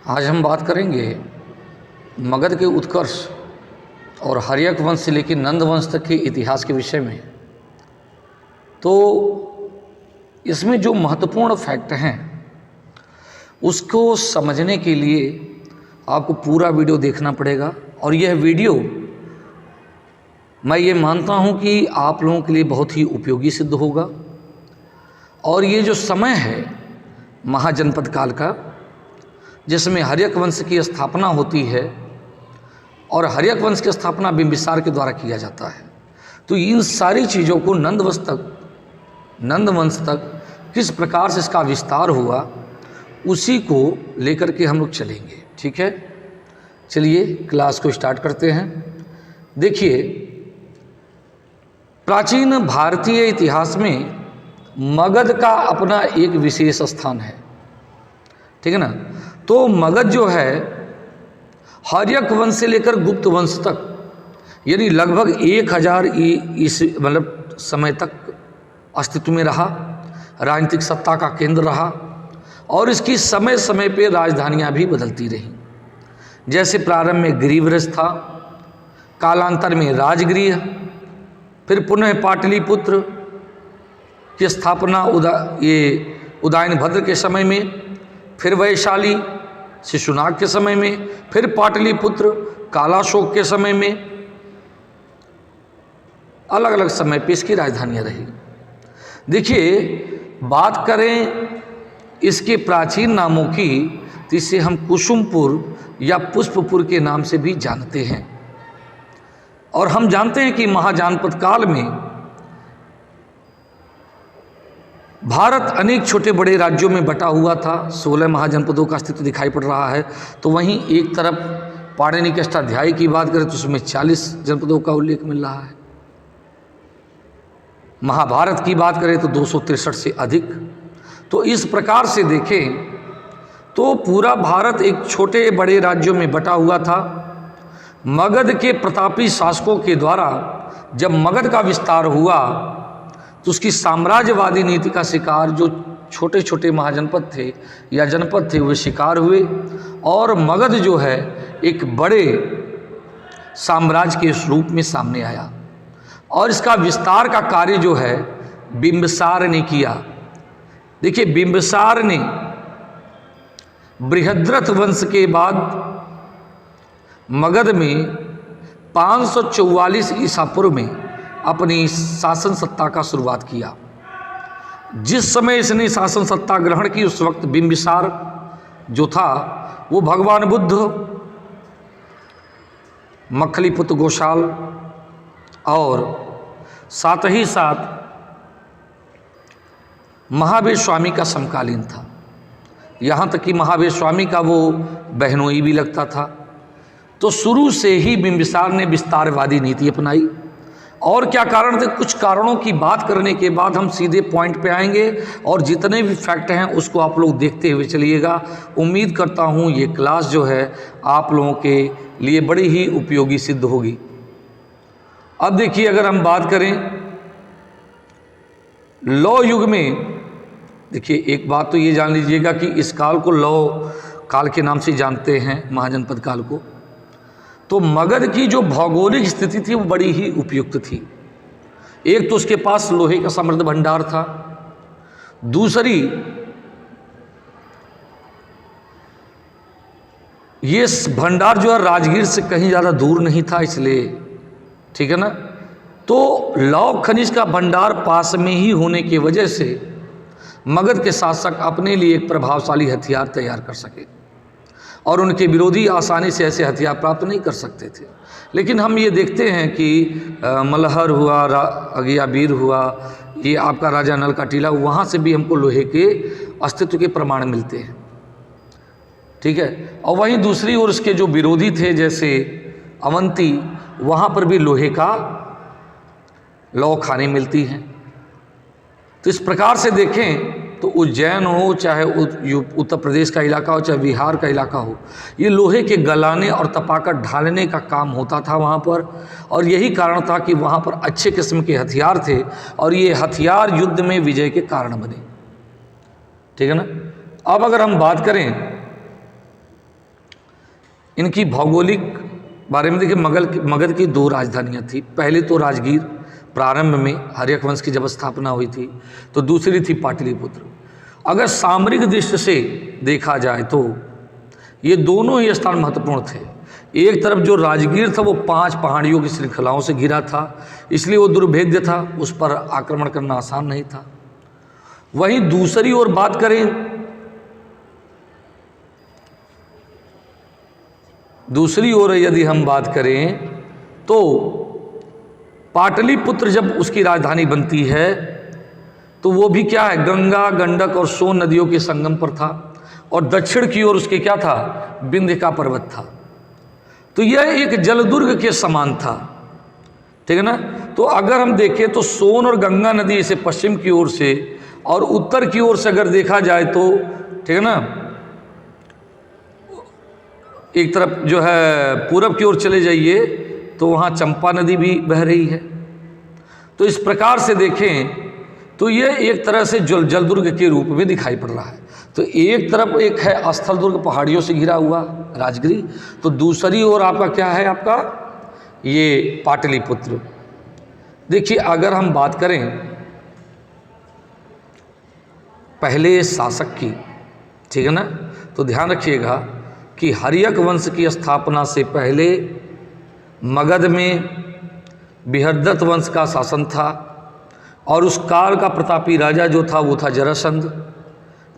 आज हम बात करेंगे मगध के उत्कर्ष और हर्यक वंश से लेकर नंद वंश तक के इतिहास के विषय में। तो इसमें जो महत्वपूर्ण फैक्ट हैं उसको समझने के लिए आपको पूरा वीडियो देखना पड़ेगा। और यह वीडियो मैं ये मानता हूँ कि आप लोगों के लिए बहुत ही उपयोगी सिद्ध होगा। और ये जो समय है महाजनपद काल का, जिसमें हर्यक वंश की स्थापना होती है और हर्यक वंश की स्थापना बिंबिसार के द्वारा किया जाता है, तो इन सारी चीज़ों को नंद वंश तक किस प्रकार से इसका विस्तार हुआ उसी को लेकर के हम लोग चलेंगे। ठीक है, चलिए क्लास को स्टार्ट करते हैं। देखिए, प्राचीन भारतीय इतिहास में मगध का अपना एक विशेष स्थान है। ठीक है ना। तो मगध जो है हर्यक वंश से लेकर गुप्त वंश तक, यानी लगभग 1000 मतलब समय तक अस्तित्व में रहा, राजनीतिक सत्ता का केंद्र रहा और इसकी समय समय पे राजधानियां भी बदलती रहीं। जैसे प्रारंभ में गिरिव्रज था, कालांतर में राजगृह, फिर पुनः पाटलिपुत्र की स्थापना उदयन भद्र के समय में, फिर वैशाली शिशुनाग के समय में, फिर पाटलिपुत्र कालाशोक के समय में, अलग अलग समय पे इसकी राजधानियां रही। देखिए, बात करें इसके प्राचीन नामों की तो इसे हम कुसुमपुर या पुष्पपुर के नाम से भी जानते हैं। और हम जानते हैं कि महाजानपद काल में भारत अनेक छोटे बड़े राज्यों में बटा हुआ था। 16 महाजनपदों का अस्तित्व दिखाई पड़ रहा है। तो वहीं एक तरफ पाणिनि के अष्टाध्यायी की बात करें तो उसमें 40 जनपदों का उल्लेख मिल रहा है। महाभारत की बात करें तो 263 से अधिक। तो इस प्रकार से देखें तो पूरा भारत एक छोटे बड़े राज्यों में बटा हुआ था। मगध के प्रतापी शासकों के द्वारा जब मगध का विस्तार हुआ तो उसकी साम्राज्यवादी नीति का शिकार जो छोटे छोटे महाजनपद थे या जनपद थे वे शिकार हुए और मगध जो है एक बड़े साम्राज्य के रूप में सामने आया। और इसका विस्तार का कार्य जो है बिंबिसार ने किया। देखिए, बिंबिसार ने बृहद्रथ वंश के बाद मगध में 544 ईसा पूर्व में अपनी शासन सत्ता का शुरुआत किया। जिस समय इसने शासन सत्ता ग्रहण की उस वक्त बिंबिसार जो था वो भगवान बुद्ध, मखलीपुत्र गोशाल और साथ ही साथ महावीर स्वामी का समकालीन था। यहाँ तक कि महावीर स्वामी का वो बहनोई भी लगता था। तो शुरू से ही बिंबिसार ने विस्तारवादी नीति अपनाई। और क्या कारण थे, कुछ कारणों की बात करने के बाद हम सीधे पॉइंट पे आएंगे और जितने भी फैक्ट हैं उसको आप लोग देखते हुए चलिएगा। उम्मीद करता हूँ ये क्लास जो है आप लोगों के लिए बड़ी ही उपयोगी सिद्ध होगी। अब देखिए, अगर हम बात करें लौ युग में, देखिए एक बात तो ये जान लीजिएगा कि इस काल को लौ काल के नाम से जानते हैं, महाजनपद काल को। तो मगध की जो भौगोलिक स्थिति थी वो बड़ी ही उपयुक्त थी। एक तो उसके पास लोहे का समृद्ध भंडार था, दूसरी ये भंडार जो है राजगीर से कहीं ज़्यादा दूर नहीं था, इसलिए ठीक है ना। तो लौह खनिज का भंडार पास में ही होने की वजह से मगध के शासक अपने लिए एक प्रभावशाली हथियार तैयार कर सके और उनके विरोधी आसानी से ऐसे हथियार प्राप्त नहीं कर सकते थे। लेकिन हम ये देखते हैं कि मलहर हुआ, अगियाबीर हुआ, ये आपका राजा नल का टीला, वहाँ से भी हमको लोहे के अस्तित्व के प्रमाण मिलते हैं। ठीक है। और वहीं दूसरी ओर उसके जो विरोधी थे जैसे अवंती, वहाँ पर भी लोहे का लौ खाने मिलती हैं। तो इस प्रकार से देखें तो उज्जैन हो, चाहे उत्तर प्रदेश का इलाका हो, चाहे बिहार का इलाका हो, ये लोहे के गलाने और तपाकर ढालने का काम होता था वहाँ पर। और यही कारण था कि वहाँ पर अच्छे किस्म के हथियार थे और ये हथियार युद्ध में विजय के कारण बने। ठीक है ना। अब अगर हम बात करें इनकी भौगोलिक बारे में देखिए, मगध की 2 राजधानियाँ थी। पहले तो राजगीर प्रारंभ में हर्यक वंश की जब स्थापना हुई थी, तो दूसरी थी पाटलिपुत्र। अगर सामरिक दृष्टि से देखा जाए तो ये दोनों ही स्थान महत्वपूर्ण थे। एक तरफ जो राजगीर था वो 5 पहाड़ियों की श्रृंखलाओं से घिरा था, इसलिए वो दुर्भेद्य था, उस पर आक्रमण करना आसान नहीं था। वहीं दूसरी ओर बात करें, दूसरी ओर यदि हम बात करें तो पाटलिपुत्र जब उसकी राजधानी बनती है तो वो भी क्या है, गंगा, गंडक और सोन नदियों के संगम पर था, और दक्षिण की ओर उसके क्या था, विंध्य का पर्वत था। तो यह एक जलदुर्ग के समान था, ठीक है ना। तो अगर हम देखें तो सोन और गंगा नदी इसे पश्चिम की ओर से और उत्तर की ओर से अगर देखा जाए तो, ठीक है ना, एक तरफ जो है पूरब की ओर चले जाइए तो वहाँ चंपा नदी भी बह रही है। तो इस प्रकार से देखें तो यह एक तरह से जलदुर्ग के रूप में दिखाई पड़ रहा है। तो एक तरफ एक है स्थल दुर्ग पहाड़ियों से घिरा हुआ राजगिरी, तो दूसरी ओर आपका क्या है, आपका ये पाटलिपुत्र। देखिए अगर हम बात करें पहले शासक की, ठीक है ना, तो ध्यान रखिएगा कि हर्यक वंश की स्थापना से पहले मगध में बृहद्रथ वंश का शासन था, और उस काल का प्रतापी राजा जो था वो था जरासंध,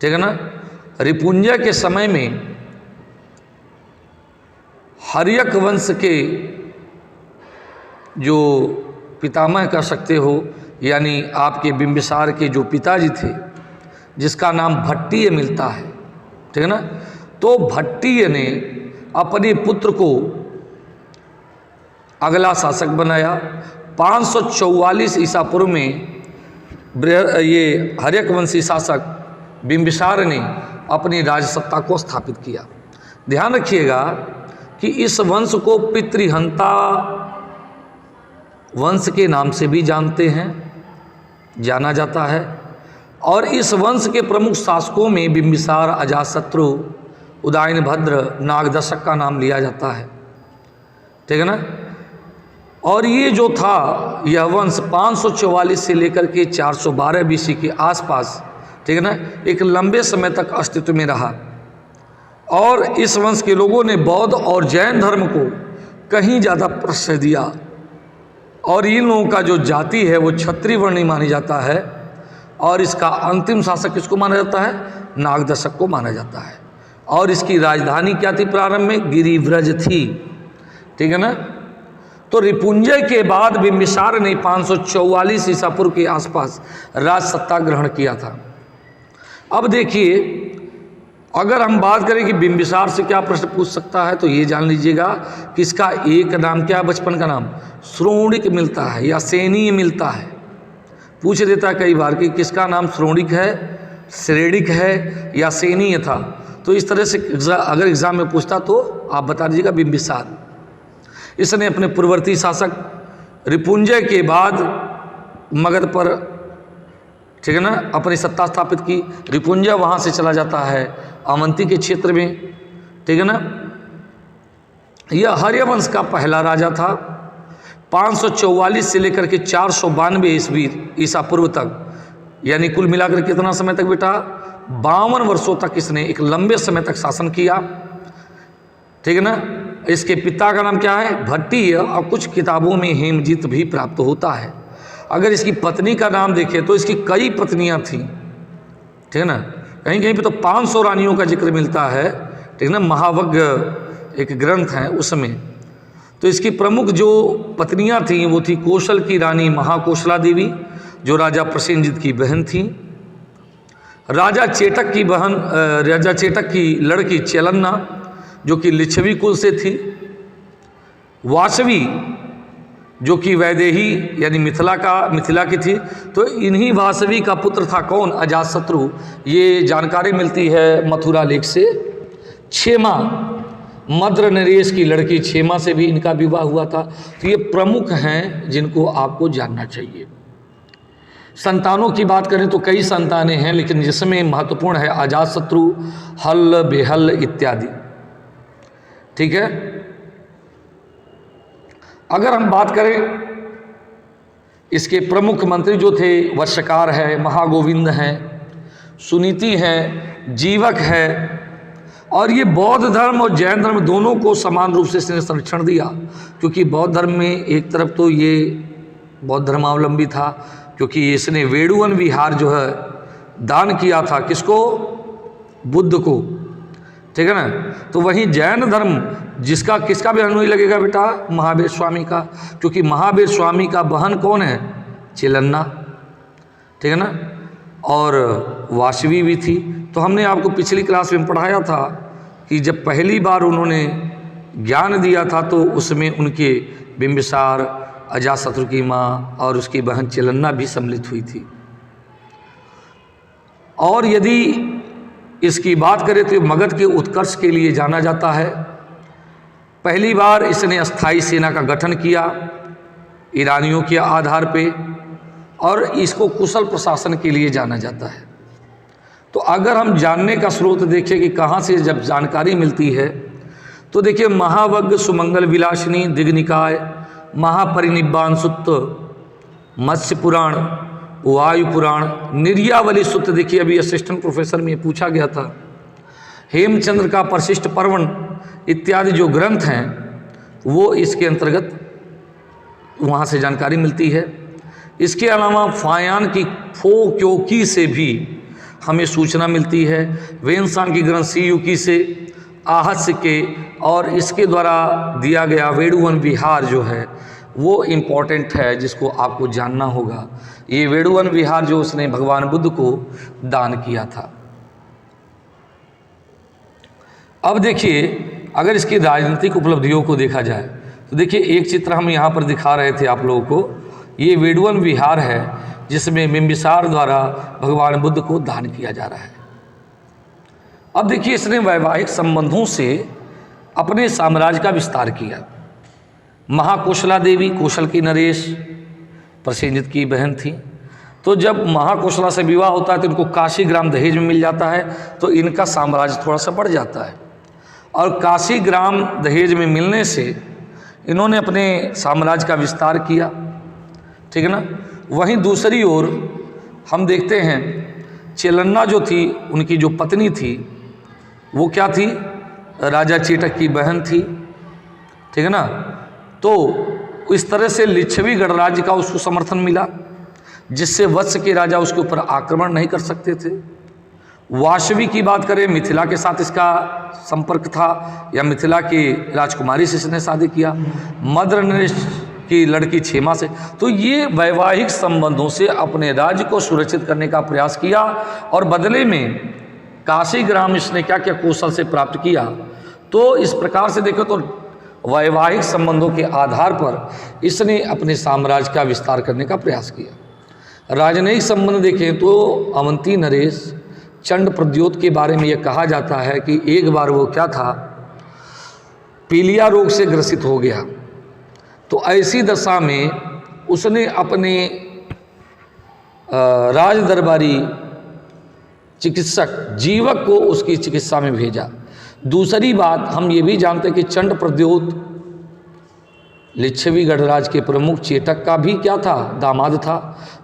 ठीक है ना। रिपुंजय के समय में हर्यक वंश के जो पितामह कह सकते हो, यानी आपके बिंबिसार के जो पिताजी थे, जिसका नाम भट्टिय मिलता है, ठीक है ना। तो भट्टिय ने अपने पुत्र को अगला शासक बनाया। 544 ईसा पूर्व में ये हर्यक वंशी शासक बिंबिसार ने अपनी राजसत्ता को स्थापित किया। ध्यान रखिएगा कि इस वंश को पितृहंता वंश के नाम से भी जाना जाता है, और इस वंश के प्रमुख शासकों में बिंबिसार, अजातशत्रु, उदयनभद्र, नागदशक का नाम लिया जाता है, ठीक है ना। और ये जो था यह वंश 544 से लेकर के 412 बीसी के आसपास, ठीक है ना, एक लंबे समय तक अस्तित्व में रहा। और इस वंश के लोगों ने बौद्ध और जैन धर्म को कहीं ज़्यादा प्रश्रय दिया, और इन लोगों का जो जाति है वो क्षत्रिय वर्णी मानी जाता है, और इसका अंतिम शासक किसको माना जाता है, नागदशक को माना जाता है। और इसकी राजधानी क्या थी, प्रारंभ में गिरिव्रज थी, ठीक है ना। तो रिपुंजय के बाद बिंबिसार ने 544 ईसा पूर्व के आसपास राज सत्ता ग्रहण किया था। अब देखिए अगर हम बात करें कि बिंबिसार से क्या प्रश्न पूछ सकता है, तो ये जान लीजिएगा कि इसका एक नाम क्या है, बचपन का नाम श्रोणिक मिलता है या सेनीय मिलता है। पूछ देता है कई बार कि किसका नाम श्रोणिक है, श्रेणिक है या सेनीय था। तो इस तरह से अगर एग्जाम में पूछता तो आप बता दीजिएगा बिंबिसार। इसने अपने पूर्ववर्ती शासक रिपुंजय के बाद मगध पर, ठीक है ना, अपनी सत्ता स्थापित की। रिपुंजय वहाँ से चला जाता है अवंती के क्षेत्र में, ठीक है ना। यह हर्यवंश का पहला राजा था। 544 से लेकर के 492 ईसा पूर्व तक, यानी कुल मिलाकर कितना समय तक बेटा, 52 वर्षों तक इसने एक लंबे समय तक शासन किया, ठीक है ना। इसके पिता का नाम क्या है, भट्टिय, और कुछ किताबों में हेमजित भी प्राप्त होता है। अगर इसकी पत्नी का नाम देखें तो इसकी कई पत्नियां थीं, ठीक है ना। कहीं कहीं पे तो 500 रानियों का जिक्र मिलता है, ठीक है ना। महावज्ञ एक ग्रंथ है उसमें। तो इसकी प्रमुख जो पत्नियां थीं वो थी कौशल की रानी महाकोशला देवी, जो राजा प्रसेनजित की बहन थी, राजा चेटक की लड़की चेलन्ना जो कि लिच्छवी कुल से थी, वासवी जो कि वैदेही यानी मिथिला की थी। तो इन्हीं वासवी का पुत्र था कौन, अजातशत्रु। ये जानकारी मिलती है मथुरा लेख से। क्षेमा, मद्र नरेश की लड़की क्षेमा से भी इनका विवाह हुआ था। तो ये प्रमुख हैं जिनको आपको जानना चाहिए। संतानों की बात करें तो कई संतानें हैं, लेकिन जिसमें महत्वपूर्ण है अजातशत्रु, हल, बेहल इत्यादि। ठीक है। अगर हम बात करें इसके प्रमुख मंत्री जो थे, वर्षकार है, महागोविंद हैं, सुनीति है, जीवक है, और ये बौद्ध धर्म और जैन धर्म दोनों को समान रूप से इसने संरक्षण दिया, क्योंकि बौद्ध धर्म में एक तरफ तो ये बौद्ध धर्मावलंबी था, क्योंकि इसने वेड़ुवन विहार जो है दान किया था, किसको? बुद्ध को, ठीक है ना। तो वहीं जैन धर्म जिसका किसका भी अनुयायी लगेगा बेटा? महावीर स्वामी का, क्योंकि महावीर स्वामी का बहन कौन है? चिलन्ना, ठीक है ना, और वासवी भी थी। तो हमने आपको पिछली क्लास में पढ़ाया था कि जब पहली बार उन्होंने ज्ञान दिया था तो उसमें उनके बिंबिसार, अजातशत्रु की माँ और उसकी बहन चिलन्ना भी सम्मिलित हुई थी। और यदि इसकी बात करें तो मगध के उत्कर्ष के लिए जाना जाता है। पहली बार इसने अस्थाई सेना का गठन किया ईरानियों के आधार पे, और इसको कुशल प्रशासन के लिए जाना जाता है। तो अगर हम जानने का स्रोत देखें कि कहाँ से जब जानकारी मिलती है, तो देखिए महावग्ग, सुमंगल विलासिनी, दिग्निकाय, महापरिनिब्बान सुत्त, मत्स्य पुराण, वायु पुराण, निर्यावली सुत्त। देखिए अभी असिस्टेंट प्रोफेसर में पूछा गया था। हेमचंद्र का परिशिष्ट पर्वण इत्यादि जो ग्रंथ हैं वो इसके अंतर्गत वहाँ से जानकारी मिलती है। इसके अलावा फायान की फोक्योकी से भी हमें सूचना मिलती है, वेनसांग की ग्रंथ सीयुकी से, आहस्य के, और इसके द्वारा दिया गया वेड़ुवन विहार जो है वो इम्पॉर्टेंट है, जिसको आपको जानना होगा। ये वेड़ुवन विहार जो उसने भगवान बुद्ध को दान किया था। अब देखिए अगर इसकी राजनीतिक उपलब्धियों को देखा जाए तो देखिए एक चित्र हम यहाँ पर दिखा रहे थे आप लोगों को। ये वेड़ुवन विहार है जिसमें बिंबिसार द्वारा भगवान बुद्ध को दान किया जा रहा है। अब देखिए इसने वैवाहिक संबंधों से अपने साम्राज्य का विस्तार किया। महाकोशला देवी, कौशल की नरेश, प्रसेनजित की बहन थी। तो जब महाकोशला से विवाह होता है तो इनको काशी ग्राम दहेज में मिल जाता है, तो इनका साम्राज्य थोड़ा सा बढ़ जाता है। और काशी ग्राम दहेज में मिलने से इन्होंने अपने साम्राज्य का विस्तार किया, ठीक है ना। वहीं दूसरी ओर हम देखते हैं चिलन्ना जो थी, उनकी जो पत्नी थी वो क्या थी? राजा चेटक की बहन थी, ठीक है ना। तो इस तरह से लिच्छवी गणराज्य का उसको समर्थन मिला, जिससे वत्स के राजा उसके ऊपर आक्रमण नहीं कर सकते थे। वासवी की बात करें, मिथिला के साथ इसका संपर्क था, या मिथिला की राजकुमारी से इसने शादी किया, मद्र नरेश की लड़की क्षेमा से। तो ये वैवाहिक संबंधों से अपने राज्य को सुरक्षित करने का प्रयास किया, और बदले में काशी ग्राम इसने क्या क्या कौशल से प्राप्त किया। तो इस प्रकार से देखो तो वैवाहिक संबंधों के आधार पर इसने अपने साम्राज्य का विस्तार करने का प्रयास किया। राजनयिक संबंध देखें तो अवंती नरेश चंड प्रद्योत के बारे में यह कहा जाता है कि एक बार वो क्या था, पीलिया रोग से ग्रसित हो गया। तो ऐसी दशा में उसने अपने राज दरबारी चिकित्सक जीवक को उसकी चिकित्सा में भेजा। दूसरी बात हम ये भी जानते हैं कि चंड प्रद्योत लिच्छवी गढ़राज के प्रमुख चेटक का भी क्या था? दामाद था।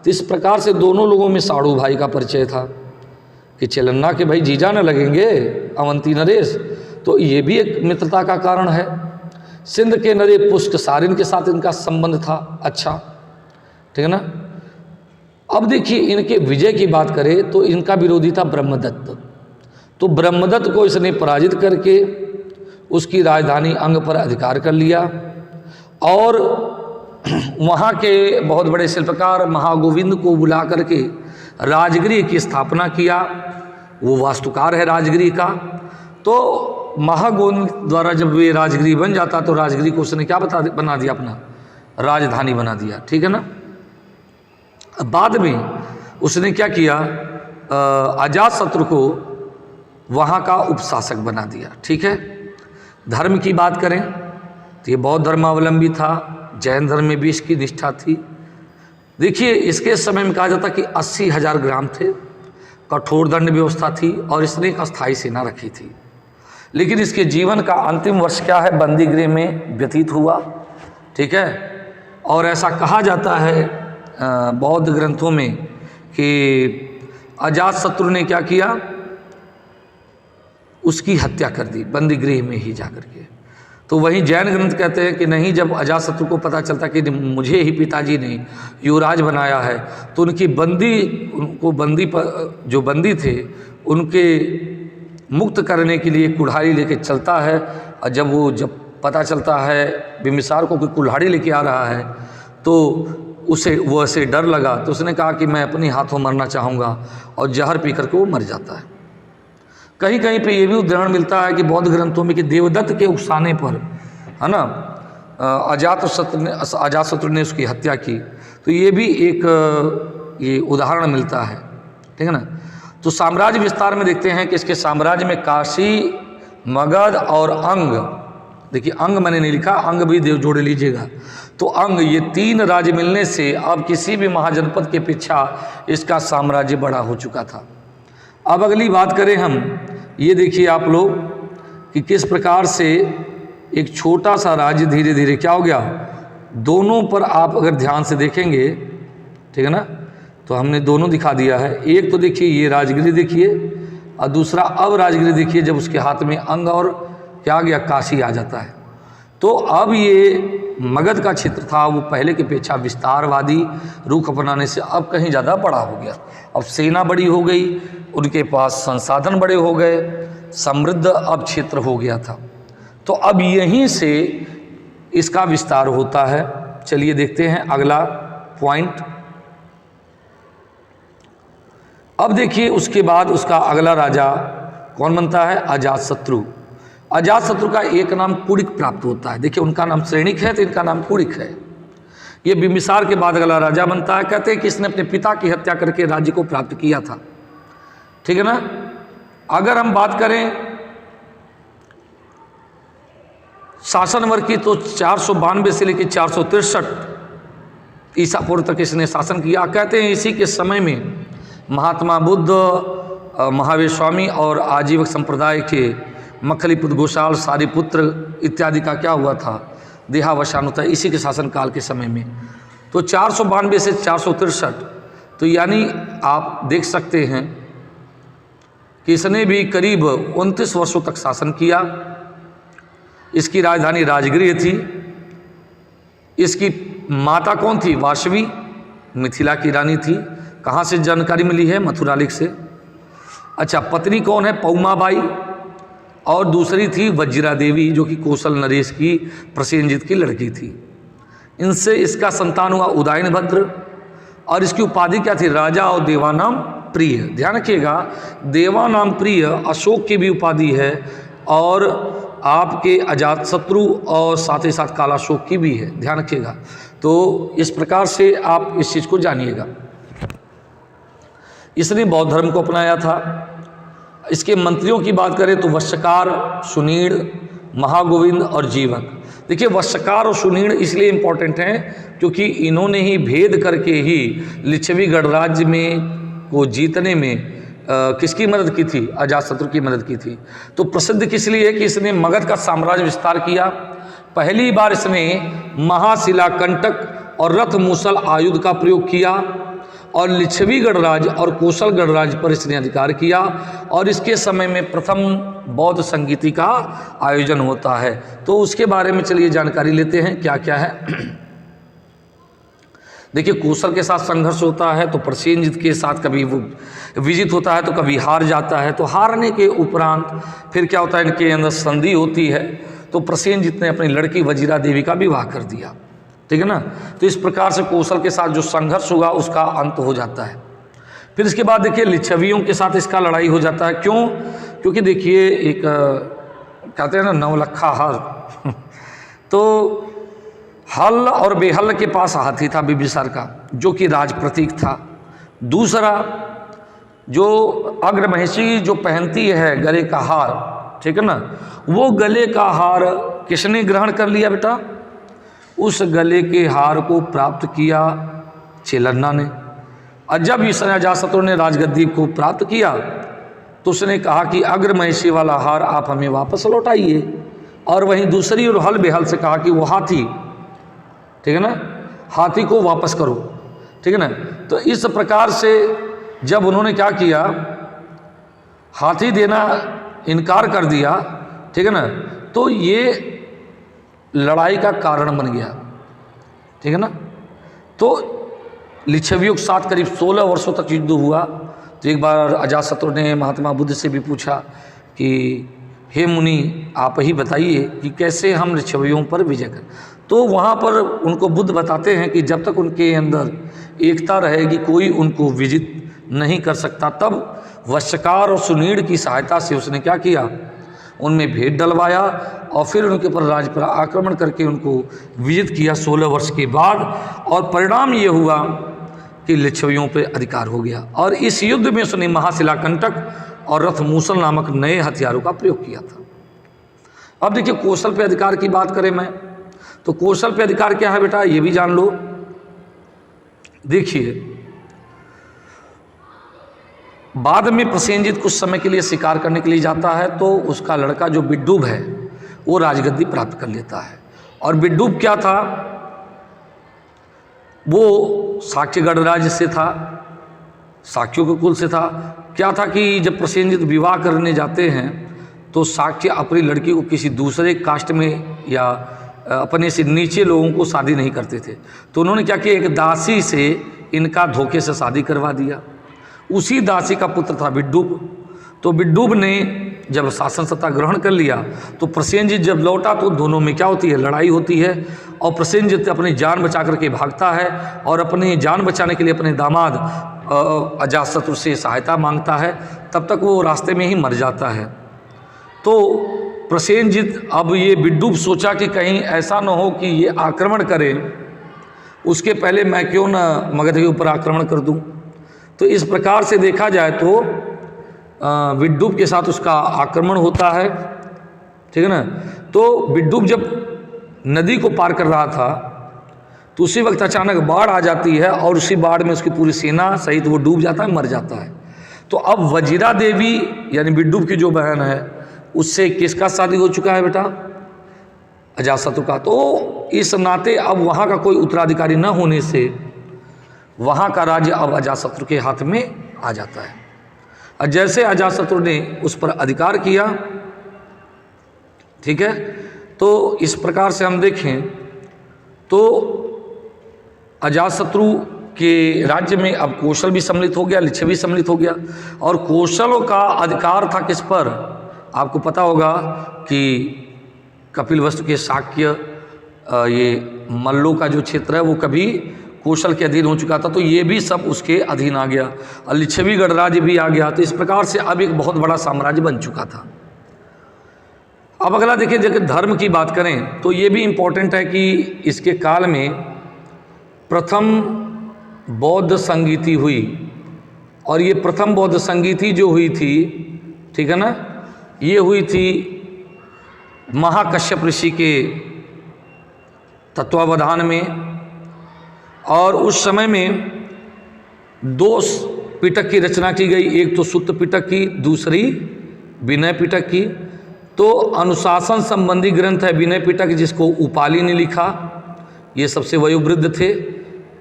तो इस प्रकार से दोनों लोगों में साड़ू भाई का परिचय था कि चिलन्ना के भाई जीजा न लगेंगे अवंती नरेश, तो ये भी एक मित्रता का कारण है। सिंध के नरे पुष्ट सारिन के साथ इनका संबंध था अच्छा, ठीक है ना। अब देखिए इनके विजय की बात करें तो इनका विरोधी था ब्रह्मदत्त। तो ब्रह्मदत्त को इसने पराजित करके उसकी राजधानी अंग पर अधिकार कर लिया, और वहाँ के बहुत बड़े शिल्पकार महागोविंद को बुला करके राजगृह की स्थापना किया। वो वास्तुकार है राजगृह का। तो महागोविंद द्वारा जब वे राजगृह बन जाता तो राजगृह को उसने क्या बना दिया? अपना राजधानी बना दिया, ठीक है ना। बाद में उसने क्या किया? अजातशत्रु को वहाँ का उपशासक बना दिया, ठीक है। धर्म की बात करें तो ये बौद्ध धर्मावलंबी था, जैन धर्म में भी इसकी निष्ठा थी। देखिए इसके समय में कहा जाता कि 80,000 ग्राम थे, कठोर दंड व्यवस्था थी, और इसने एक अस्थायी सेना रखी थी। लेकिन इसके जीवन का अंतिम वर्ष क्या है, बंदी गृह में व्यतीत हुआ। ठीक है, और ऐसा कहा जाता है बौद्ध ग्रंथों में कि अजातशत्रु ने क्या किया, उसकी हत्या कर दी बंदी गृह में ही जाकर के। तो वहीं जैन ग्रंथ कहते हैं कि नहीं, जब अजातशत्रु को पता चलता कि मुझे ही पिताजी ने युवराज बनाया है, तो उनको बंदी पर जो बंदी थे उनके मुक्त करने के लिए कुल्हाड़ी लेके चलता है। और जब पता चलता है बिम्बिसार को कि कुल्हाड़ी लेके आ रहा है, तो वो ऐसे डर लगा, तो उसने कहा कि मैं अपने हाथों मरना चाहूँगा, और जहर पी करके वो मर जाता है। कहीं कहीं पे ये भी उदाहरण मिलता है कि बौद्ध ग्रंथों में कि देवदत्त के उकसाने पर, है ना, अजातशत्रु ने उसकी हत्या की। तो ये भी एक ये उदाहरण मिलता है। ठीक है ना। तो साम्राज्य विस्तार में देखते हैं कि इसके साम्राज्य में काशी, मगध और अंग, देखिए अंग मैंने नहीं लिखा, अंग भी देव जोड़ लीजिएगा। तो अंग, ये 3 राज्य मिलने से अब किसी भी महाजनपद के पीछा इसका साम्राज्य बड़ा हो चुका था। अब अगली बात करें हम, ये देखिए आप लोग कि किस प्रकार से एक छोटा सा राज्य धीरे धीरे क्या हो गया। दोनों पर आप अगर ध्यान से देखेंगे, ठीक है ना, तो हमने दोनों दिखा दिया है। एक तो देखिए ये राजगिरी देखिए, और दूसरा अब राजगिरी देखिए, जब उसके हाथ में अंग और क्या आ गया, काशी आ जाता है। तो अब ये मगध का क्षेत्र था, वो पहले की अपेक्षा विस्तारवादी रुख अपनाने से अब कहीं ज़्यादा बड़ा हो गया। अब सेना बड़ी हो गई, उनके पास संसाधन बड़े हो गए, समृद्ध अब क्षेत्र हो गया था। तो अब यहीं से इसका विस्तार होता है। चलिए देखते हैं अगला पॉइंट। अब देखिए उसके बाद उसका अगला राजा कौन बनता है, अजातशत्रु। अजातशत्रु का एक नाम कुड़िक प्राप्त होता है। देखिए उनका नाम श्रेणिक है तो इनका नाम कुड़िक है। ये बिम्बिसार के बाद अगला राजा बनता है। कहते हैं कि इसने अपने पिता की हत्या करके राज्य को प्राप्त किया था। ठीक है ना। अगर हम बात करें शासन वर्ग की, तो 492 से लेकर 463 ईसा पूर्व तक इसने शासन किया। कहते हैं इसी के समय में महात्मा बुद्ध, महावीर स्वामी और आजीवक संप्रदाय के मखलीपुत्र, गोशाल, सारिपुत्र इत्यादि का क्या हुआ था, देहावसान होता है इसी के शासनकाल के समय में। तो 492 से 463, तो यानी आप देख सकते हैं कि इसने भी करीब 29 वर्षों तक शासन किया। इसकी राजधानी राजगृह थी। इसकी माता कौन थी, वासवी, मिथिला की रानी थी। कहाँ से जानकारी मिली है, मथुरालिक से। अच्छा, पत्नी कौन है, पौमाबाई, और दूसरी थी वज्रा देवी, जो कि कौशल नरेश की, प्रसेनजित की लड़की थी। इनसे इसका संतान हुआ उदयनभद्र, और इसकी उपाधि क्या थी, राजा और देवानाम प्रिय। ध्यान रखिएगा, देवानाम प्रिय अशोक की भी उपाधि है, और आपके अजातशत्रु और साथ ही साथ कालाशोक की भी है। ध्यान रखिएगा। तो इस प्रकार से आप इस चीज़ को जानिएगा। इसने बौद्ध धर्म को अपनाया था। इसके मंत्रियों की बात करें तो वश्यकार, सुनीड़, महागोविंद और जीवक। देखिए वश्यकार और सुनीड़ इसलिए इम्पोर्टेंट हैं क्योंकि इन्होंने ही भेद करके ही लिच्छवी गणराज्य में को जीतने में किसकी मदद की थी, अजातशत्रु की मदद की थी। तो प्रसिद्ध किस लिए है कि इसने मगध का साम्राज्य विस्तार किया। पहली बार इसने महाशिला कंटक और रथ मूसल आयुध का प्रयोग किया, और लिच्छवी गणराज्य और कौशल गणराज्य पर इसने अधिकार किया। और इसके समय में प्रथम बौद्ध संगीति का आयोजन होता है। तो उसके बारे में चलिए जानकारी लेते हैं क्या क्या है। देखिए कौशल के साथ संघर्ष होता है, तो प्रसेनजित के साथ कभी वो विजित होता है तो कभी हार जाता है। तो हारने के उपरांत फिर क्या होता है, इनके अंदर संधि होती है। तो प्रसेनजित ने अपनी लड़की वज्रा देवी का विवाह कर दिया। ठीक है ना। तो इस प्रकार से कौशल के साथ जो संघर्ष हुआ उसका अंत हो जाता है। फिर इसके बाद देखिए लिच्छवियों के साथ इसका लड़ाई हो जाता है। क्यों? क्योंकि देखिए एक कहते हैं ना नवलखा हल तो हल और बेहल के पास हाथी था बिम्बिसार का, जो कि राज प्रतीक था। दूसरा जो अग्रमहिषी जो पहनती है गले का हार, ठीक है ना, वो गले का हार किसने ग्रहण कर लिया बेटा? उस गले के हार को प्राप्त किया चेलन्ना ने। और जब इस अजातशत्रु ने राजगद्दी को प्राप्त किया तो उसने कहा कि अग्र महिषी वाला हार आप हमें वापस लौटाइए, और वहीं दूसरी और हल बेहल से कहा कि वो हाथी, ठीक है ना, हाथी को वापस करो, ठीक है ना। तो इस प्रकार से जब उन्होंने क्या किया, हाथी देना इनकार कर दिया, ठीक है ना, तो ये लड़ाई का कारण बन गया, ठीक है ना। तो लिच्छवियों के साथ करीब 16 वर्षों तक युद्ध हुआ। तो एक बार अजातशत्रु ने महात्मा बुद्ध से भी पूछा कि हे मुनि, आप ही बताइए कि कैसे हम लिच्छवियों पर विजय करें। तो वहाँ पर उनको बुद्ध बताते हैं कि जब तक उनके अंदर एकता रहेगी कोई उनको विजित नहीं कर सकता। तब वश्यकार और सुनीड़ की सहायता से उसने क्या किया, उनमें भेद डलवाया और फिर उनके ऊपर राज पर आक्रमण करके उनको विजित किया 16 वर्ष के बाद। और परिणाम ये हुआ कि लिच्छवियों पर अधिकार हो गया। और इस युद्ध में उसने महाशिलाकंटक और रथमूसल नामक नए हथियारों का प्रयोग किया था। अब देखिए कौशल पे अधिकार की बात करें मैं, तो कौशल पे अधिकार क्या है बेटा, ये भी जान लो। देखिए बाद में प्रसेनजित कुछ समय के लिए शिकार करने के लिए जाता है, तो उसका लड़का जो विड्डूब है वो राजगद्दी प्राप्त कर लेता है। और विड्डूब क्या था, वो साक्य गणराज्य से था, साक्यों के कुल से था। क्या था कि जब प्रसेनजित विवाह करने जाते हैं तो साक्य अपनी लड़की को किसी दूसरे कास्ट में या अपने से नीचे लोगों को शादी नहीं करते थे। तो उन्होंने क्या किया, एक दासी से इनका धोखे से शादी करवा दिया। उसी दासी का पुत्र था विड्डूब। तो विड्डूब ने जब शासन सत्ता ग्रहण कर लिया तो प्रसेनजित जब लौटा तो दोनों में क्या होती है, लड़ाई होती है। और प्रसेनजित अपनी जान बचा करके भागता है और अपनी जान बचाने के लिए अपने दामाद अजातशत्रु से सहायता मांगता है। तब तक वो रास्ते में ही मर जाता है। तो प्रसेनजित अब ये विड्डूब सोचा कि कहीं ऐसा न हो कि ये आक्रमण करे, उसके पहले मैं क्यों ना मगध के ऊपर आक्रमण कर दूं। तो इस प्रकार से देखा जाए तो विड्डूब के साथ उसका आक्रमण होता है, ठीक है ना। तो विड्डूब जब नदी को पार कर रहा था तो उसी वक्त अचानक बाढ़ आ जाती है और उसी बाढ़ में उसकी पूरी सेना सहित वो डूब जाता है, मर जाता है। तो अब वजीरा देवी यानी विड्डूब की जो बहन है उससे किसका शादी हो चुका है बेटा, अजातशत्रु का। तो इस नाते अब वहाँ का कोई उत्तराधिकारी न होने से वहाँ का राज्य अब अजातशत्रु के हाथ में आ जाता है। और जैसे अजातशत्रु ने उस पर अधिकार किया, ठीक है, तो इस प्रकार से हम देखें तो अजातशत्रु के राज्य में अब कौशल भी सम्मिलित हो गया, लिच्छवी सम्मिलित हो गया। और कौशलों का अधिकार था किस पर, आपको पता होगा कि कपिलवस्तु के शाक्य ये मल्लों का जो क्षेत्र है वो कभी कौशल के अधीन हो चुका था। तो ये भी सब उसके अधीन आ गया और लिच्छवी गणराज्य भी आ गया। तो इस प्रकार से अब एक बहुत बड़ा साम्राज्य बन चुका था। अब अगला देखिए, जब धर्म की बात करें तो ये भी इम्पोर्टेंट है कि इसके काल में प्रथम बौद्ध संगीति हुई। और ये प्रथम बौद्ध संगीति जो हुई थी, ठीक है ना, ये हुई थी महाकश्यप ऋषि के तत्वावधान में। और उस समय में 2 पिटक की रचना की गई, एक तो सुत्त पिटक की, दूसरी विनय पिटक की। तो अनुशासन संबंधी ग्रंथ है विनय पिटक, जिसको उपाली ने लिखा, ये सबसे वयोवृद्ध थे।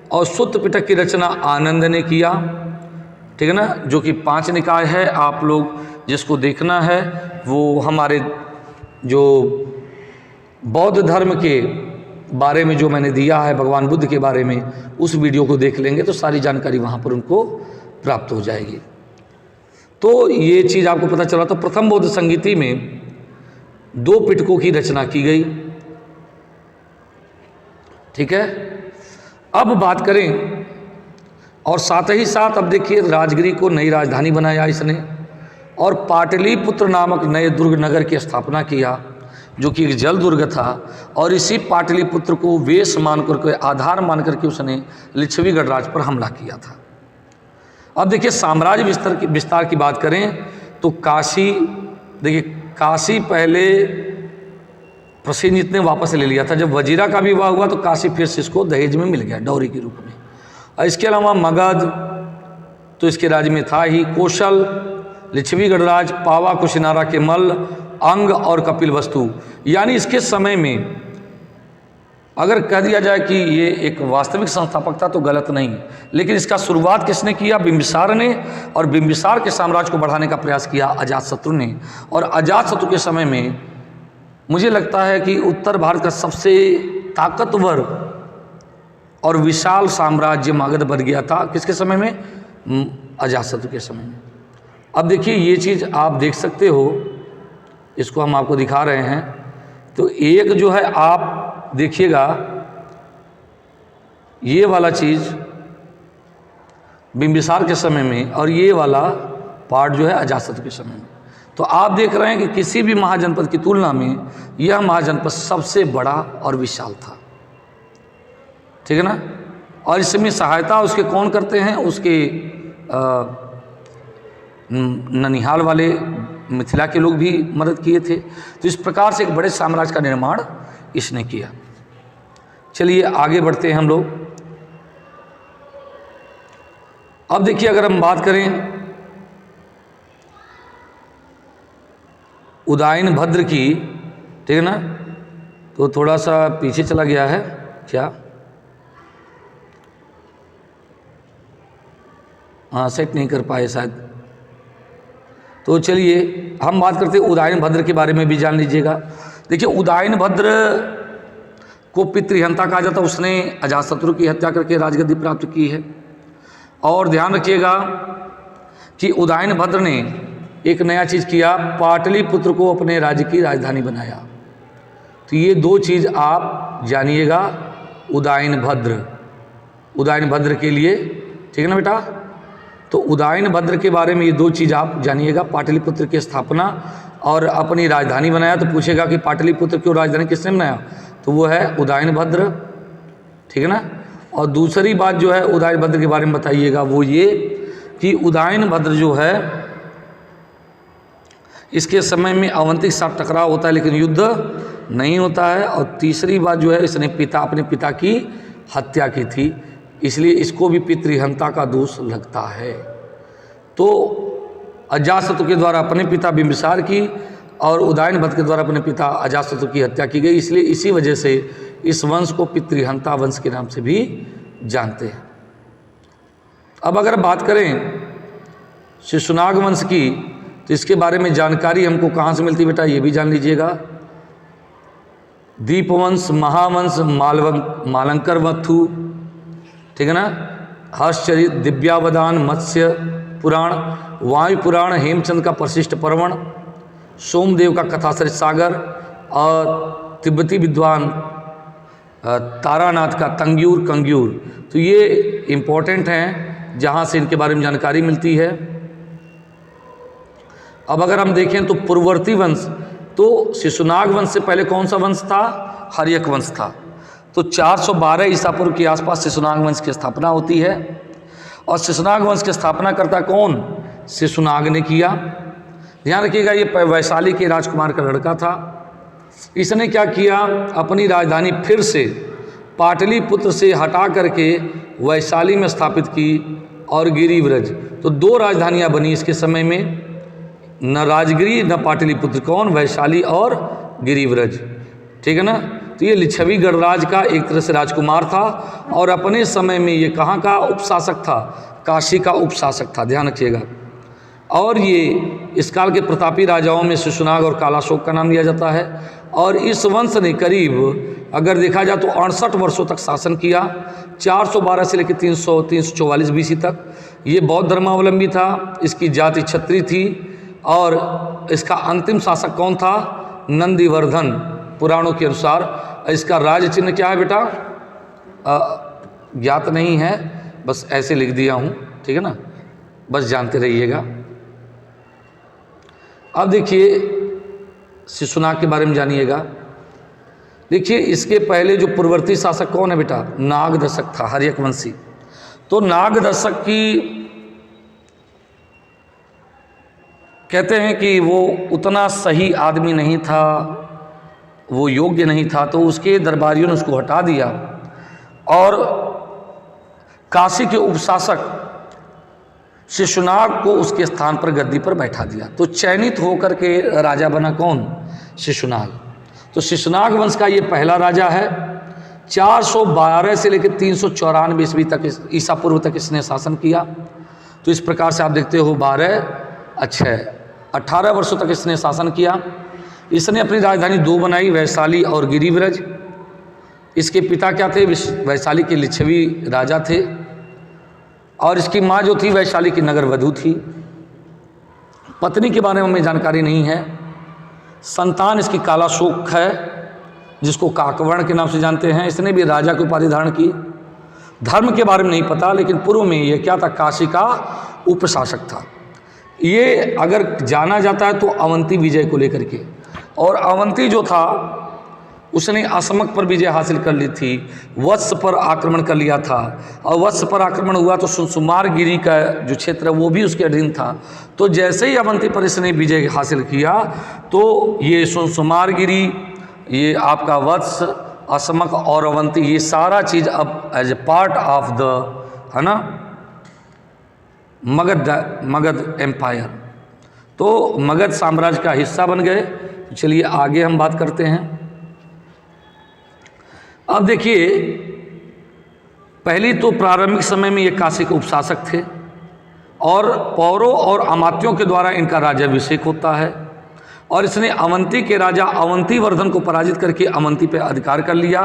और सुत्त पिटक की रचना आनंद ने किया, ठीक है ना, जो कि 5 निकाय है। आप लोग जिसको देखना है वो हमारे जो बौद्ध धर्म के बारे में जो मैंने दिया है भगवान बुद्ध के बारे में, उस वीडियो को देख लेंगे तो सारी जानकारी वहाँ पर उनको प्राप्त हो जाएगी। तो ये चीज़ आपको पता चला। तो प्रथम बौद्ध संगीति में 2 पिटकों की रचना की गई, ठीक है। अब बात करें और साथ ही साथ अब देखिए राजगिरी को नई राजधानी बनाया इसने और पाटलिपुत्र नामक नए दुर्ग नगर की स्थापना किया, जो कि एक जल दुर्ग था। और इसी पाटलिपुत्र को वेश मान करके, आधार मान करके उसने लिच्छवी गणराज्य पर हमला किया था। अब देखिए साम्राज्य विस्तार की बात करें तो काशी, देखिए काशी पहले प्रसेनजित ने वापस ले लिया था। जब वजीरा का विवाह हुआ तो काशी फिर से इसको दहेज में मिल गया डौरी के रूप में। और इसके अलावा मगध तो इसके राज्य में था ही, कौशल लिच्छवी गणराज, पावा कुशिनारा के मल्ल, अंग और कपिल वस्तु। यानी इसके समय में अगर कह दिया जाए कि ये एक वास्तविक संस्थापक था तो गलत नहीं, लेकिन इसका शुरुआत किसने किया? बिंबिसार ने। और बिंबिसार के साम्राज्य को बढ़ाने का प्रयास किया अजातशत्रु ने। और अजातशत्रु के समय में मुझे लगता है कि उत्तर भारत का सबसे ताकतवर और विशाल साम्राज्य मगध बन गया था। किसके समय में? अजातशत्रु के समय में। अब देखिए ये चीज़ आप देख सकते हो, इसको हम आपको दिखा रहे हैं। तो एक जो है आप देखिएगा, ये वाला चीज़ बिंबिसार के समय में और ये वाला पार्ट जो है अजातशत्रु के समय में। तो आप देख रहे हैं कि किसी भी महाजनपद की तुलना में यह महाजनपद सबसे बड़ा और विशाल था, ठीक है ना। और इसमें सहायता उसके कौन करते हैं? उसके ननिहाल वाले मिथिला के लोग भी मदद किए थे। तो इस प्रकार से एक बड़े साम्राज्य का निर्माण इसने किया। चलिए आगे बढ़ते हैं हम लोग। अब देखिए अगर हम बात करें उदयन भद्र की, ठीक है ना, तो थोड़ा सा पीछे चला गया है क्या? हाँ, सेट नहीं कर पाए शायद। तो चलिए हम बात करते हैं उदयन भद्र के बारे में भी जान लीजिएगा। देखिए उदयन भद्र को पितृहंता कहा जाता है। उसने अजातशत्रु की हत्या करके राजगद्दी प्राप्त की है। और ध्यान रखिएगा कि उदयन भद्र ने एक नया चीज़ किया, पाटलिपुत्र को अपने राज्य की राजधानी बनाया। तो ये दो चीज़ आप जानिएगा उदयन भद्र के लिए, ठीक है ना बेटा। तो उदयन भद्र के बारे में ये दो चीज़ आप जानिएगा, पाटलिपुत्र की स्थापना और अपनी राजधानी बनाया। तो पूछेगा कि पाटलिपुत्र की राजधानी किसने बनाया? तो वो है उदयन भद्र, ठीक है ना। और दूसरी बात जो है उदयन भद्र के बारे में बताइएगा वो ये कि उदयन भद्र जो है इसके समय में अवंती के साथ टकराव होता है लेकिन युद्ध नहीं होता है। और तीसरी बात जो है इसने अपने पिता की हत्या की थी, इसलिए इसको भी पितृहंता का दोष लगता है। तो अजातशत्रु के द्वारा अपने पिता बिंबिसार की और उदयन भद्र के द्वारा अपने पिता अजातशत्रु की हत्या की गई, इसलिए इसी वजह से इस वंश को पितृहंता वंश के नाम से भी जानते हैं। अब अगर बात करें शिशुनाग वंश की, तो इसके बारे में जानकारी हमको कहाँ से मिलती बेटा? ये भी जान लीजिएगा। दीपवंश, महावंश, मालंकर वथु, ठीक है ना, हर्षचरित, दिव्यावदान, मत्स्य पुराण, वायु पुराण, हेमचंद का प्रशिष्ट पर्वण, सोमदेव का कथासरित सागर और तिब्बती विद्वान तारानाथ का कंग्यूर। तो ये इम्पोर्टेंट हैं जहाँ से इनके बारे में जानकारी मिलती है। अब अगर हम देखें तो पूर्ववर्ती वंश, तो शिशुनाग वंश से पहले कौन सा वंश था? हर्यक वंश था। तो 412 ईसा पूर्व के आसपास शिशुनाग वंश की स्थापना होती है। और शिशुनाग वंश की स्थापना करता कौन? शिशुनाग ने किया। ध्यान रखिएगा ये वैशाली के राजकुमार का लड़का था। इसने क्या किया? अपनी राजधानी फिर से पाटलिपुत्र से हटा करके वैशाली में स्थापित की और गिरिव्रज। तो दो राजधानियां बनी इसके समय में, न राजगिरी न पाटलिपुत्र। कौन? वैशाली और गिरिव्रज, ठीक है ना। तो ये लिच्छवी गणराज का एक तरह से राजकुमार था और अपने समय में ये कहाँ का उपशासक था? काशी का उपशासक था, ध्यान रखिएगा। और ये इस काल के प्रतापी राजाओं में शिशुनाग और कालाशोक का नाम लिया जाता है। और इस वंश ने करीब अगर देखा जाए तो 68 वर्षों तक शासन किया, 412 से लेकर 344 BC तक। ये बौद्ध धर्मावलंबी था, इसकी जाति क्षत्रिय थी। और इसका अंतिम शासक कौन था? नंदिवर्धन, पुराणों के अनुसार। इसका राज चिन्ह क्या है बेटा? ज्ञात नहीं है, बस ऐसे लिख दिया हूँ, ठीक है ना, बस जानते रहिएगा। अब देखिए शिशुनाग के बारे में जानिएगा। देखिए इसके पहले जो पूर्ववर्ती शासक कौन है बेटा? नागदशक था, हर्यक वंशी। तो नागदशक की कहते हैं कि वो उतना सही आदमी नहीं था, वो योग्य नहीं था। तो उसके दरबारियों ने उसको हटा दिया और काशी के उपशासक शिशुनाग को उसके स्थान पर गद्दी पर बैठा दिया। तो चयनित होकर के राजा बना कौन? शिशुनाग। तो शिशुनाग वंश का ये पहला राजा है। 412 से लेकर 394 ईस्वी तक, ईसा पूर्व तक इसने शासन किया। तो इस प्रकार से आप देखते हो 18 वर्षों तक इसने शासन किया। इसने अपनी राजधानी दो बनाई, वैशाली और गिरिव्रज। इसके पिता क्या थे? वैशाली के लिच्छवी राजा थे, और इसकी माँ जो थी वैशाली की नगर वधू थी। पत्नी के बारे में हमें जानकारी नहीं है। संतान इसकी कालाशोक है, जिसको काकवर्ण के नाम से जानते हैं। इसने भी राजा की उपाधि धारण की। धर्म के बारे में नहीं पता, लेकिन पूर्व में ये क्या था? काशी का उपशासक था। ये अगर जाना जाता है तो अवंती विजय को लेकर के, और अवंती जो था उसने असमक पर विजय हासिल कर ली थी, वत्स पर आक्रमण कर लिया था, और वत्स पर आक्रमण हुआ तो सुसुमार गिरी का जो क्षेत्र है वो भी उसके अधीन था। तो जैसे ही अवंती पर इसने विजय हासिल किया तो ये सुसुमार गिरी, ये आपका वत्स, असमक और अवंती, ये सारा चीज़ अब as a part of the, है ना, मगध एम्पायर, तो मगध साम्राज्य का हिस्सा बन गए। चलिए आगे हम बात करते हैं। अब देखिए, पहली तो प्रारंभिक समय में ये काशी के उपशासक थे, और पौरव और अमात्यों के द्वारा इनका राज्याभिषेक होता है, और इसने अवंती के राजा अवंतीवर्धन को पराजित करके अवंती पर अधिकार कर लिया।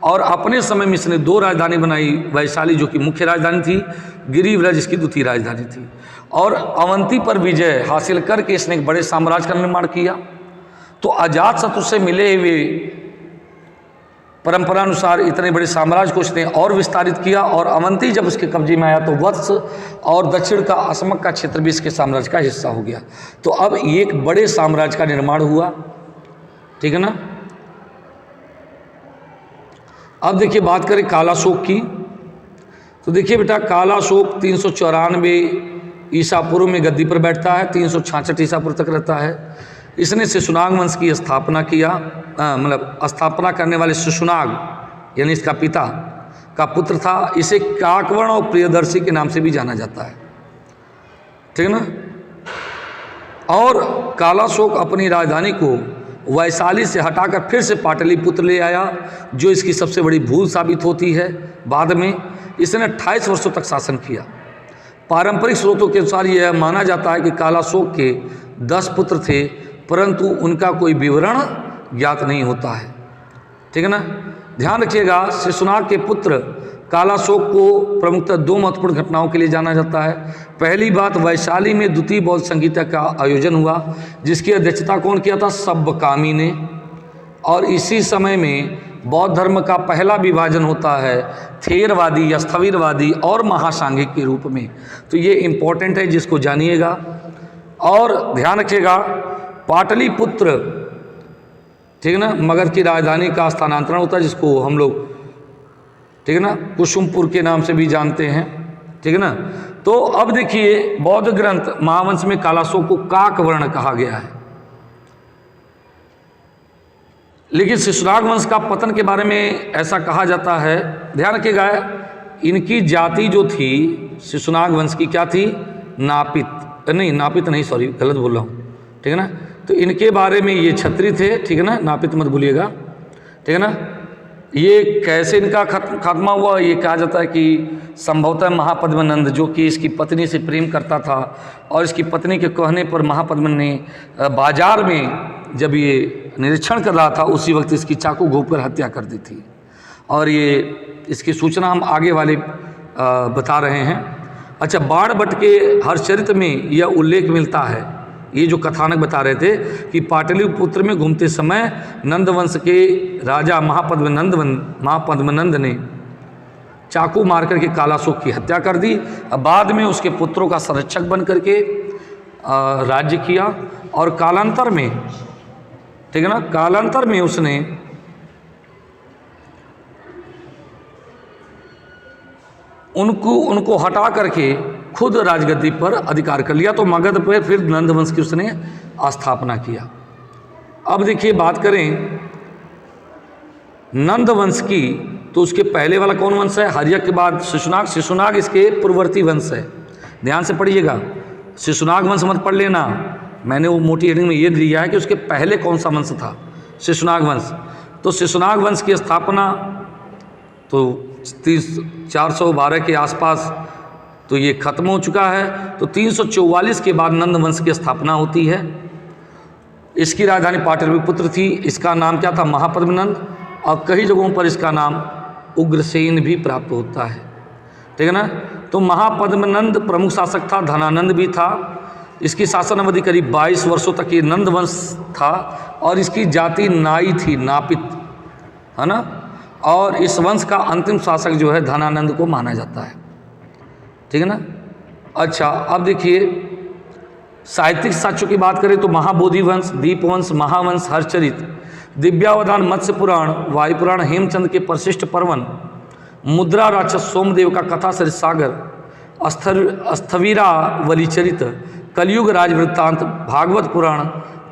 और अपने समय में इसने दो राजधानी बनाई, वैशाली जो कि मुख्य राजधानी थी, गिरिव्रज इसकी द्वितीय राजधानी थी। और अवंती पर विजय हासिल करके इसने एक बड़े साम्राज्य का निर्माण किया। तो अजातशत्रु से मिले हुए परंपरानुसार इतने बड़े साम्राज्य को इसने और विस्तारित किया, और अवंती जब उसके कब्जे में आया तो वत्स और दक्षिण का असमक का क्षेत्र भी इसके साम्राज्य का हिस्सा हो गया। तो अब एक बड़े साम्राज्य का निर्माण हुआ, ठीक है ना। अब देखिए बात करें कालाशोक की, तो देखिए बेटा, कालाशोक 394 ईसा पूर्व में गद्दी पर बैठता है, 366 ईसा पूर्व तक रहता है। इसने शिशुनाग वंश की स्थापना किया, मतलब स्थापना करने वाले शिशुनाग यानी इसका पिता का पुत्र था। इसे काकवर्ण और प्रियदर्शी के नाम से भी जाना जाता है, ठीक है ना। और कालाशोक अपनी राजधानी को वैशाली से हटाकर फिर से पाटलिपुत्र ले आया, जो इसकी सबसे बड़ी भूल साबित होती है। बाद में इसने 28 वर्षों तक शासन किया। पारंपरिक स्रोतों के अनुसार यह माना जाता है कि कालाशोक के 10 पुत्र थे, परंतु उनका कोई विवरण ज्ञात नहीं होता है, ठीक है ना। ध्यान रखिएगा, शिशुनाग के पुत्र कालाशोक को प्रमुखतः दो महत्वपूर्ण घटनाओं के लिए जाना जाता है। पहली बात, वैशाली में द्वितीय बौद्ध संगीता का आयोजन हुआ, जिसकी अध्यक्षता कौन किया था? सब्बकामी ने। और इसी समय में बौद्ध धर्म का पहला विभाजन होता है थेरवादी या स्थविरवादी और महासांघिक के रूप में। तो ये इम्पोर्टेंट है, जिसको जानिएगा। और ध्यान रखिएगा, पाटलिपुत्र, ठीक है ना, मगध की राजधानी का स्थानांतरण होता है, जिसको हम लोग, ठीक है ना, कुसुमपुर के नाम से भी जानते हैं, ठीक है ना। तो अब देखिए, बौद्ध ग्रंथ महावंश में कालाशोक को काकवर्ण कहा गया है। लेकिन शिशुनाग वंश का पतन के बारे में ऐसा कहा जाता है, ध्यान रखिएगा, इनकी जाति जो थी शिशुनाग वंश की क्या थी? नापित नहीं, सॉरी गलत बोल रहा हूँ, ठीक है ना। तो इनके बारे में ये क्षत्रिय थे, ठीक है ना, नापित मत भूलिएगा, ठीक है ना। ये कैसे इनका खात्मा हुआ? ये कहा जाता है कि संभवतः महापद्मनंद, जो कि इसकी पत्नी से प्रेम करता था, और इसकी पत्नी के कहने पर महापद्मन ने बाजार में जब ये निरीक्षण कर रहा था, उसी वक्त इसकी चाकू घोंपकर हत्या कर दी थी। और ये इसकी सूचना हम आगे वाले बता रहे हैं। अच्छा, बाणभट्ट के हर्षचरित में यह उल्लेख मिलता है, ये जो कथानक बता रहे थे कि पाटलिपुत्र में घूमते समय नंदवंश के राजा महापद्मनंद ने चाकू मार करके कालाशोक की हत्या कर दी। बाद में उसके पुत्रों का संरक्षक बन करके राज्य किया, और कालांतर में, ठीक है ना, कालांतर में उसने उनको हटा करके खुद राजगद्दी पर अधिकार कर लिया। तो मगध पर फिर नंदवंश की उसने स्थापना किया। अब देखिए, बात करें नंदवंश की, तो उसके पहले वाला कौन वंश है? हर्यक के बाद शिशुनाग। शिशुनाग इसके पूर्ववर्ती वंश है। ध्यान से पढ़िएगा, शिशुनाग वंश मत पढ़ लेना, मैंने वो मोटी हेडिंग में ये दिया है कि उसके पहले कौन सा वंश था, शिशुनाग वंश। तो शिशुनाग वंश की स्थापना तो 412 के आसपास तो ये खत्म हो चुका है। तो 344 के बाद नंद वंश की स्थापना होती है। इसकी राजधानी पाटलिपुत्र थी। इसका नाम क्या था, महापद्मनंद, और कई जगहों पर इसका नाम उग्रसेन भी प्राप्त होता है, ठीक है ना। तो महापद्मनंद प्रमुख शासक था, धनानंद भी था। इसकी शासन अवधि करीब 22 वर्षों तक ये नंद वंश था, और इसकी जाति नाई थी, नापित, है ना। और इस वंश का अंतिम शासक जो है धनानंद को माना जाता है, ठीक है ना। अच्छा, अब देखिए साहित्यिक साक्ष्यों की बात करें तो महाबोधि वंश, दीपवंश, महावंश, हर्षचरित, दिव्यावधान, मत्स्य पुराण, वायुपुराण, हेमचंद के परिशिष्ट पर्वन, मुद्रा राक्षस सोमदेव का कथा सरित सागर, स्थविरावली चरित, कलयुग राजवृत्तांत, भागवत पुराण,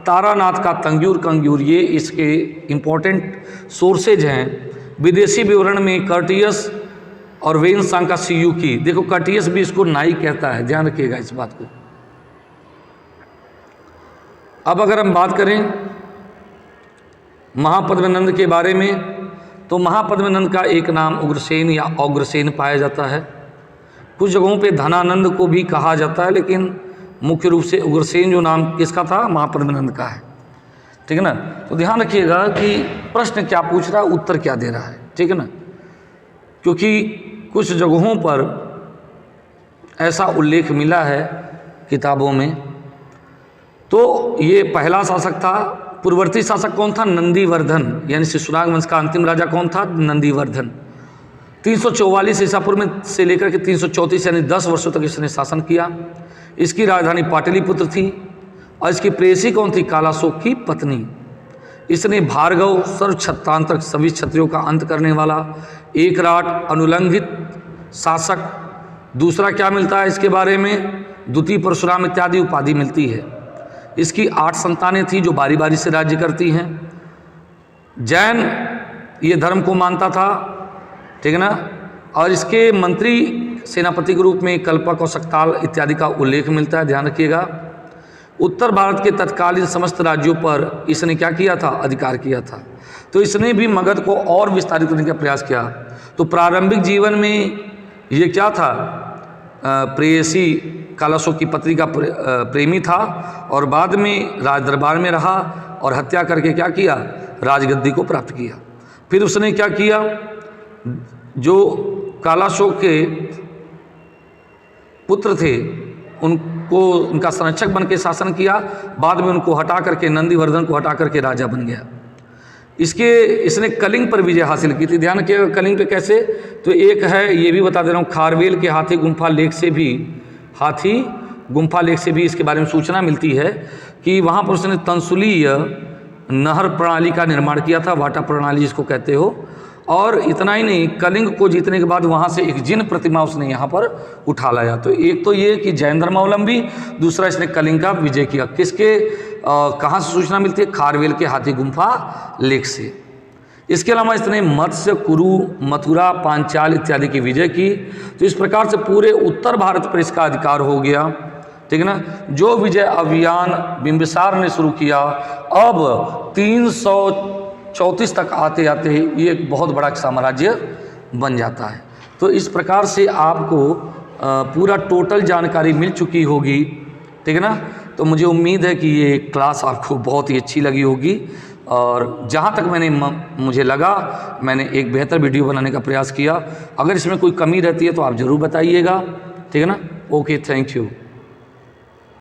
तारानाथ का तंग्यूर कंग्यूर, ये इसके इम्पोर्टेंट सोर्सेज हैं। विदेशी विवरण में कर्टियस और वेन सांग का सीयूकी, देखो कर्टियस भी इसको नाई कहता है, ध्यान रखिएगा इस बात को। अब अगर हम बात करें महापद्मनंद के बारे में, तो महापद्मनंद का एक नाम उग्रसेन या औग्रसेन पाया जाता है। कुछ जगहों पे धनानंद को भी कहा जाता है, लेकिन मुख्य रूप से उग्रसेन जो नाम किसका था, महापद्मनंद का है, ठीक है ना। तो ध्यान रखिएगा कि प्रश्न क्या पूछ रहा है, उत्तर क्या दे रहा है, ठीक है ना, क्योंकि कुछ जगहों पर ऐसा उल्लेख मिला है किताबों में। तो ये पहला शासक था। पूर्ववर्ती शासक कौन था, नंदीवर्धन, यानी शिशुनाग वंश का अंतिम राजा कौन था, नंदीवर्धन। 344 ईसा पूर्व में से लेकर के 334 यानी 10 वर्षों तक इसने शासन किया। इसकी राजधानी पाटलिपुत्र थी, और इसकी प्रेयसी कौन थी, कालाशोक की पत्नी। इसने भार्गव, सर्वक्षत्रांतक, सभी क्षत्रियों का अंत करने वाला, एकराट, अनुलंघित शासक। दूसरा क्या मिलता है इसके बारे में, द्वितीय परशुराम इत्यादि उपाधि मिलती है। इसकी 8 संतानें थी जो बारी बारी से राज्य करती हैं। जैन ये धर्म को मानता था, ठीक है ना। और इसके मंत्री सेनापति के रूप में कल्पक और सक्ताल इत्यादि का उल्लेख मिलता है, ध्यान रखिएगा। उत्तर भारत के तत्कालीन समस्त राज्यों पर इसने क्या किया था, अधिकार किया था। तो इसने भी मगध को और विस्तारित करने का प्रयास किया। तो प्रारंभिक जीवन में ये क्या था, प्रेयसी कालाशोक की पत्नी का प्रेमी था, और बाद में राज दरबार में रहा और हत्या करके क्या किया, राजगद्दी को प्राप्त किया। फिर उसने क्या किया, जो कालाशोक के पुत्र थे उनको उनका संरक्षक बन के शासन किया। बाद में उनको हटा करके, नंदीवर्धन को हटा करके राजा बन गया। इसने कलिंग पर विजय हासिल की थी। ध्यान रखिएगा कलिंग पे कैसे, तो एक है, ये भी बता दे रहा हूँ, खारवेल के हाथी गुम्फा लेख से भी इसके बारे में सूचना मिलती है कि वहाँ पर उसने तंसुलीय नहर प्रणाली का निर्माण किया था, वाटा प्रणाली जिसको कहते हो। और इतना ही नहीं, कलिंग को जीतने के बाद वहाँ से एक जिन प्रतिमा उसने यहाँ पर उठा लाया। तो एक तो ये कि जैन धर्मावलंबी, दूसरा इसने कलिंग का विजय किया। किसके कहाँ से सूचना मिलती है, खारवेल के हाथी गुम्फा लेख से। इसके अलावा इसने मत्स्य, कुरु, मथुरा, पांचाल इत्यादि की विजय की। तो इस प्रकार से पूरे उत्तर भारत पर इसका अधिकार हो गया, ठीक है ना। जो विजय अभियान बिंबिसार ने शुरू किया, अब 334 तक आते आते ये एक बहुत बड़ा साम्राज्य बन जाता है। तो इस प्रकार से आपको पूरा टोटल जानकारी मिल चुकी होगी, ठीक है ना। तो मुझे उम्मीद है कि ये क्लास आपको बहुत ही अच्छी लगी होगी, और जहाँ तक मुझे लगा मैंने एक बेहतर वीडियो बनाने का प्रयास किया। अगर इसमें कोई कमी रहती है तो आप ज़रूर बताइएगा, ठीक है ना। Okay, thank you.